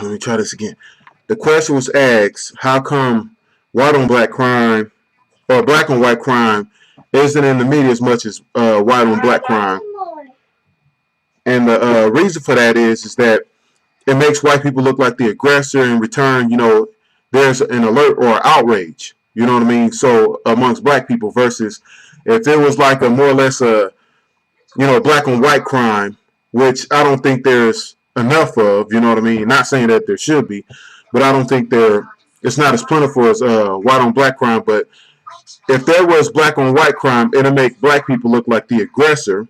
Let me try this again. The question was asked, how come white on black crime or black on white crime isn't in the media as much as white on black crime? And the reason for that is that it makes white people look like the aggressor. In return, there's an alert or outrage. You know what I mean? So amongst black people versus if it was like a more or less a black on white crime, which I don't think there's enough of. You know what I mean? Not saying that there should be, but I don't think it's not as plentiful as white on black crime. But if there was black on white crime, it'll make black people look like the aggressor,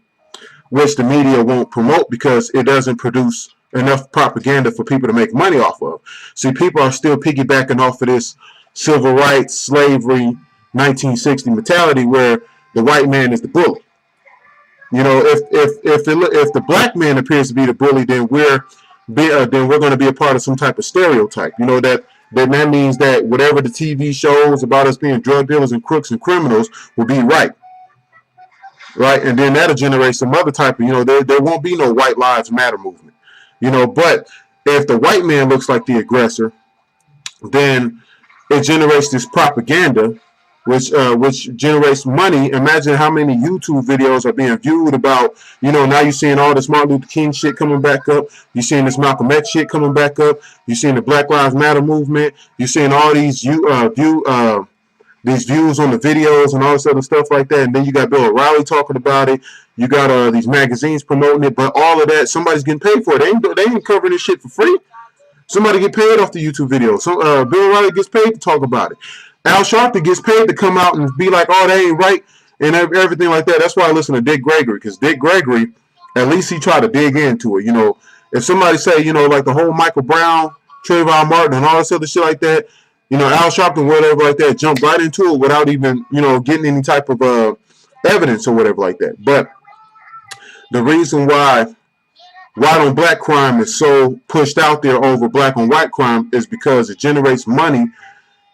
which the media won't promote because it doesn't produce enough propaganda for people to make money off of. See, people are still piggybacking off of this civil rights, slavery, 1960 mentality where the white man is the bully. If the black man appears to be the bully, then we're going to be a part of some type of stereotype. That means that whatever the TV shows about us being drug dealers and crooks and criminals will be right. Right, and then that'll generate some other type of, there won't be no White Lives Matter movement. But if the white man looks like the aggressor, then it generates this propaganda, which generates money. Imagine how many YouTube videos are being viewed about, now you're seeing all this Martin Luther King shit coming back up. You're seeing this Malcolm X shit coming back up. You're seeing the Black Lives Matter movement. You're seeing all these these views on the videos and all this other stuff like that. And then you got Bill O'Reilly talking about it. You got these magazines promoting it. But all of that, somebody's getting paid for it. They ain't covering this shit for free. Somebody get paid off the YouTube video. So Bill O'Reilly gets paid to talk about it. Al Sharpton gets paid to come out and be like, oh, that ain't right, and everything like that. That's why I listen to Dick Gregory, because Dick Gregory, at least he tried to dig into it. If somebody say, like the whole Michael Brown, Trayvon Martin, and all this other shit like that, Al Sharpton, whatever like that, jumped right into it without even, getting any type of evidence or whatever like that. But the reason why white on black crime is so pushed out there over black on white crime is because it generates money,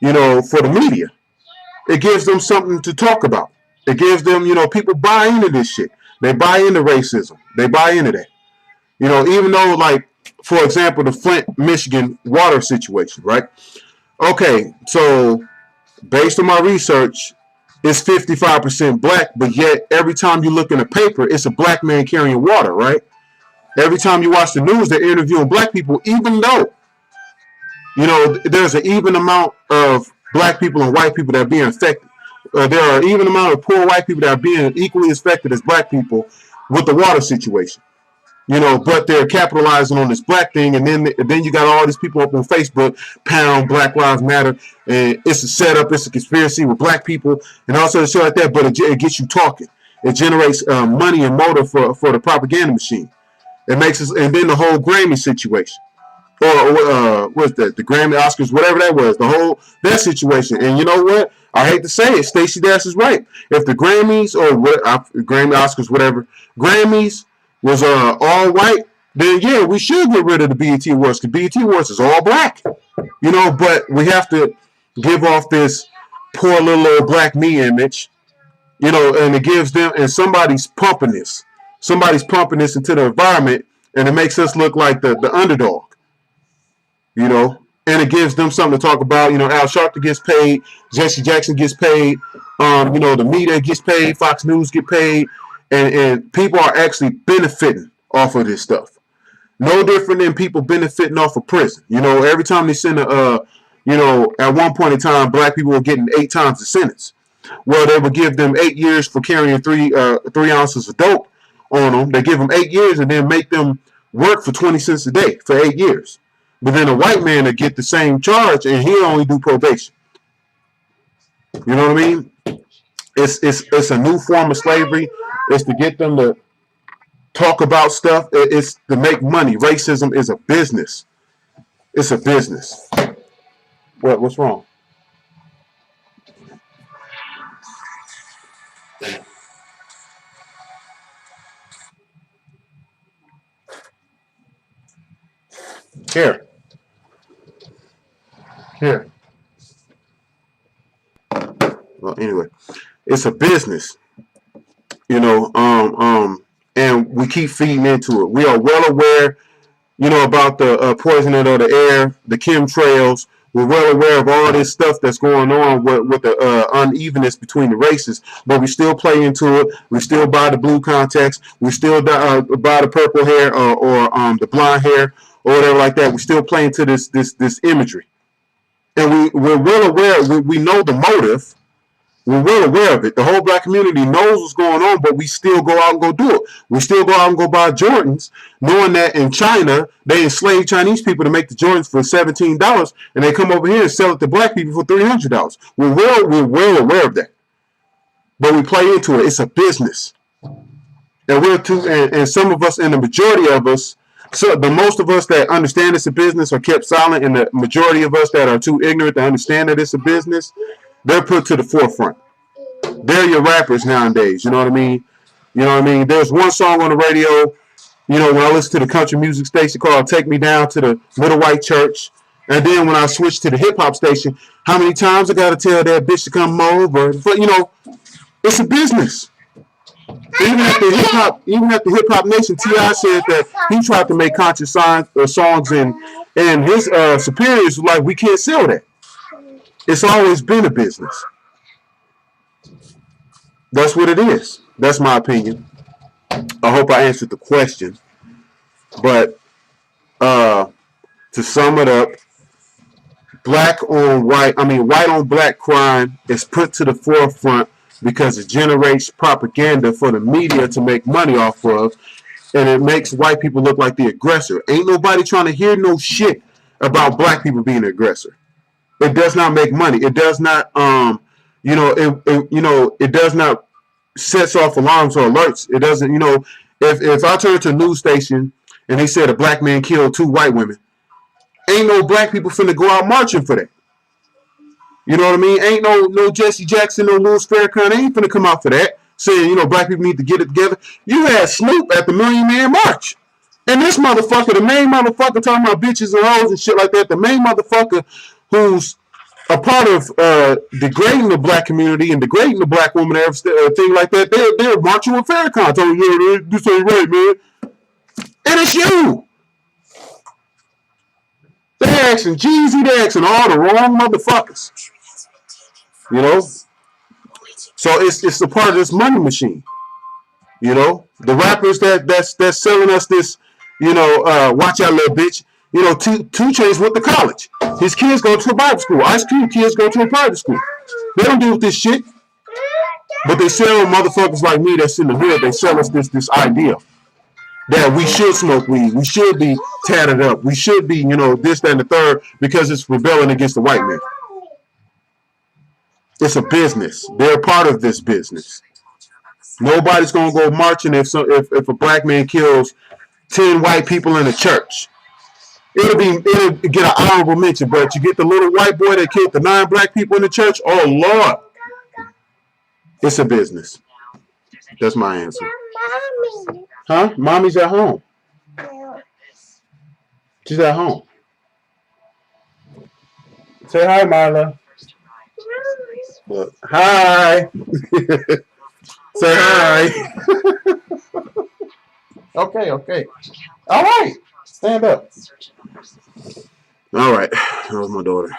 for the media. It gives them something to talk about. It gives them, people buy into this shit. They buy into racism. They buy into that. Even though, like, for example, the Flint, Michigan water situation, right? Okay, so based on my research, it's 55% black, but yet every time you look in a paper, it's a black man carrying water, right? Every time you watch the news, they're interviewing black people, even though, there's an even amount of black people and white people that are being affected. There are an even amount of poor white people that are being equally affected as black people with the water situation. But they're capitalizing on this black thing, and then you got all these people up on Facebook, pound Black Lives Matter, and it's a setup, it's a conspiracy with black people, and all sorts of shit like that. But it gets you talking. It generates money and motive for the propaganda machine. It makes us, and then the whole Grammy situation, or what's that? The Grammy Oscars, whatever that was, that situation. And you know what? I hate to say it, Stacey Dash is right. If the Grammys or Grammy Oscars, whatever, Grammys was all white, then yeah, we should get rid of the BET Awards, because BET Awards is all black. But we have to give off this poor little old black me image, and it gives them, and somebody's pumping this. Somebody's pumping this into the environment, and it makes us look like the underdog, and it gives them something to talk about. Al Sharpton gets paid, Jesse Jackson gets paid, the media gets paid, Fox News get paid, and people are actually benefiting off of this stuff. No different than people benefiting off of prison. Every time they send at one point in time, black people were getting 8 times the sentence. Well, they would give them 8 years for carrying 3 ounces of dope on them. They give them 8 years and then make them work for 20 cents a day for 8 years. But then a white man would get the same charge and he'll only do probation. You know what I mean? It's a new form of slavery. It's to get them to talk about stuff. It's to make money. Racism is a business. It's a business. What's wrong? Here. Well, anyway, it's a business, and we keep feeding into it. We are well aware about the poisoning of the air, the chemtrails. We're well aware of all this stuff that's going on with the unevenness between the races, but we still play into it. We still buy the blue contacts. We still buy the purple hair or the blonde hair or whatever like that. We still play into this imagery, and we're well aware. We know the motive. We're well aware of it. The whole black community knows what's going on, but we still go out and go do it. We still go out and go buy Jordans, knowing that in China, they enslave Chinese people to make the Jordans for $17, and they come over here and sell it to black people for $300. We're well aware of that. But we play into it. It's a business. And some of us, and the majority of us, so the most of us that understand it's a business are kept silent, and the majority of us that are too ignorant to understand that it's a business, they're put to the forefront. They're your rappers nowadays. You know what I mean? There's one song on the radio, when I listen to the country music station called Take Me Down to the Little White Church. And then when I switch to the hip hop station, how many times I got to tell that bitch to come over? But, it's a business. Even at the hip hop nation, T.I. said that he tried to make conscious songs, and his superiors were like, we can't sell that. It's always been a business. That's what it is. That's my opinion. I hope I answered the question. But to sum it up, white on black crime is put to the forefront because it generates propaganda for the media to make money off of, and it makes white people look like the aggressor. Ain't nobody trying to hear no shit about black people being the aggressor. It does not make money. It does not, it does not sets off alarms or alerts. It doesn't, if I turn to a news station and they said a black man killed 2 white women, ain't no black people finna go out marching for that. You know what I mean? Ain't no Jesse Jackson, no Louis Farrakhan, ain't finna come out for that, saying, black people need to get it together. You had Snoop at the Million Man March. And this motherfucker, the main motherfucker talking about bitches and hoes and shit like that, the main motherfucker who's a part of degrading the black community and degrading the black woman, everything like that, they're marching with Farrakhan, telling you, this ain't right, man. And it's you. They're asking Jeezy, they're asking all the wrong motherfuckers. So it's a part of this money machine. The rappers that's selling us this, watch out, little bitch. 2 Chainz went to college. His kids go to a Bible school. Ice Cube kids go to a private school. They don't deal with this shit. But they sell motherfuckers like me that's in the hood. They sell us this idea that we should smoke weed. We should be tatted up. We should be, this, that, and the third, because it's rebelling against the white man. It's a business. They're a part of this business. Nobody's gonna go marching if a black man kills 10 white people in a church. It'll get an honorable mention, but you get the little white boy that killed the 9 black people in the church. Oh Lord, it's a business. That's my answer. Huh? Mommy's at home. She's at home. Say hi, Marla. Look, hi. Say hi. Okay. All right. Stand up. All right. That was my daughter.